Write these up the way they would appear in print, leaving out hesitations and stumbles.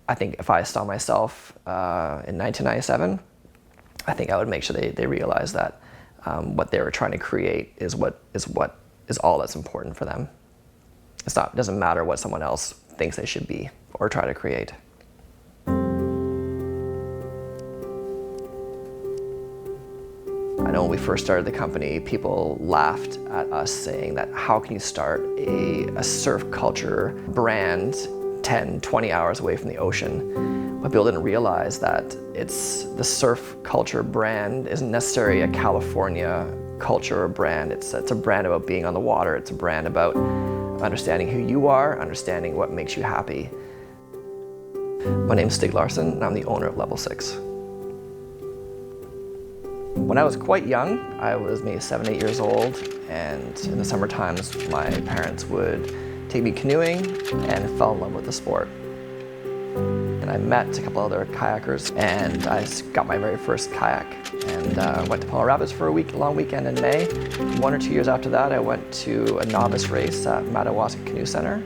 I think if I saw myself in 1997, I think I would make sure they realize that what they were trying to create is what is all that's important for them. It doesn't matter what someone else thinks they should be or try to create. I know when we first started the company, people laughed at us saying that how can you start a surf culture brand 10, 20 hours away from the ocean? But people didn't realize that the surf culture brand isn't necessarily a California culture or brand. It's a brand about being on the water. It's a brand about understanding who you are, understanding what makes you happy. My name's Stig Larsson, and I'm the owner of Level 6. When I was quite young, I was maybe 7, 8 years old, and in the summer times, my parents would take me canoeing and fell in love with the sport. And I met a couple other kayakers, and I got my very first kayak, and went to Palm Rapids for a long weekend in May. 1 or 2 years after that, I went to a novice race at Madawaska Canoe Center,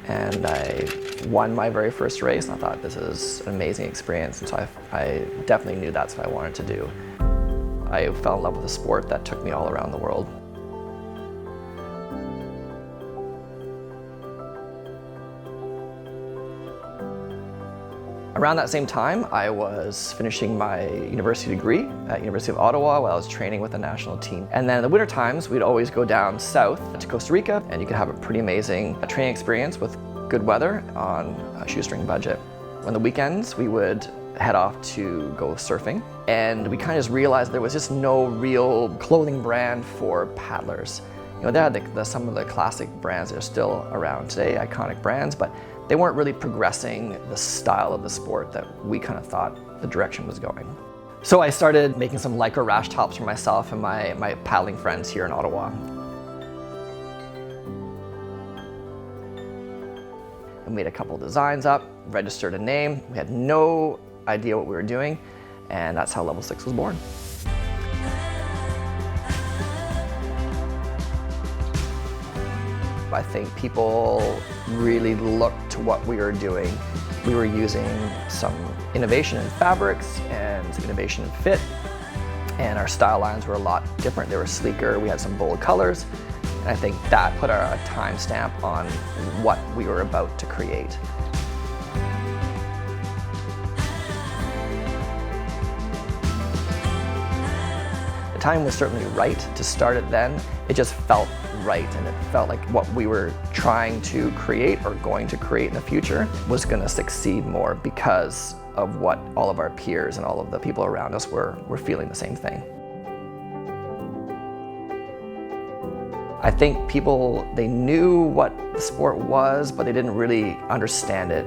and I won my very first race, and I thought this is an amazing experience, and so I definitely knew that's what I wanted to do. I fell in love with a sport that took me all around the world. Around that same time, I was finishing my university degree at University of Ottawa while I was training with the national team. And then in the winter times, we'd always go down south to Costa Rica, and you could have a pretty amazing training experience with good weather on a shoestring budget. On the weekends, we would head off to go surfing, and we kind of just realized there was just no real clothing brand for paddlers. You know, they had some of the classic brands that are still around today, iconic brands, but they weren't really progressing the style of the sport that we kind of thought the direction was going. So I started making some Lycra rash tops for myself and my paddling friends here in Ottawa. We made a couple designs up, registered a name. We had no idea what we were doing, and that's how Level 6 was born. I think people really looked to what we were doing. We were using some innovation in fabrics and some innovation in fit, and our style lines were a lot different. They were sleeker, we had some bold colors, and I think that put a timestamp on what we were about to create. The time was certainly right to start it then. It just felt right, and it felt like what we were trying to create or going to create in the future was going to succeed more because of what all of our peers and all of the people around us were feeling the same thing. I think people, they knew what the sport was, but they didn't really understand it.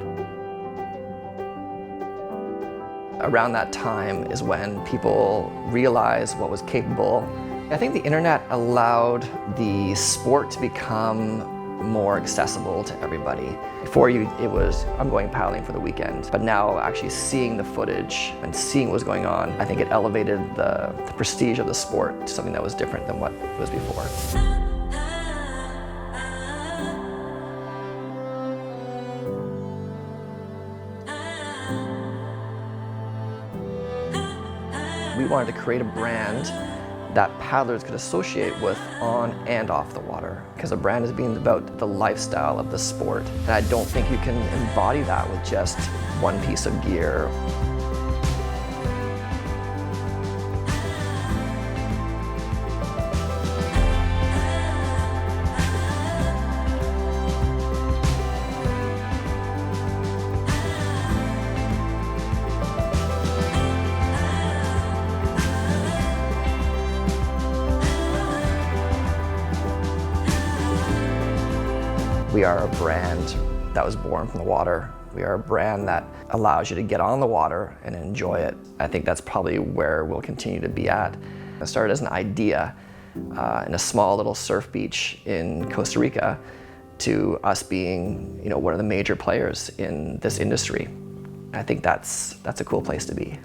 Around that time is when people realized what was capable. I think the internet allowed the sport to become more accessible to everybody. Before it was, I'm going paddling for the weekend, but now actually seeing the footage and seeing what was going on, I think it elevated the prestige of the sport to something that was different than what it was before. We wanted to create a brand that paddlers could associate with on and off the water, because a brand is being about the lifestyle of the sport. And I don't think you can embody that with just one piece of gear. We are a brand that was born from the water. We are a brand that allows you to get on the water and enjoy it. I think that's probably where we'll continue to be at. It started as an idea in a small little surf beach in Costa Rica to us being, one of the major players in this industry. I think that's a cool place to be.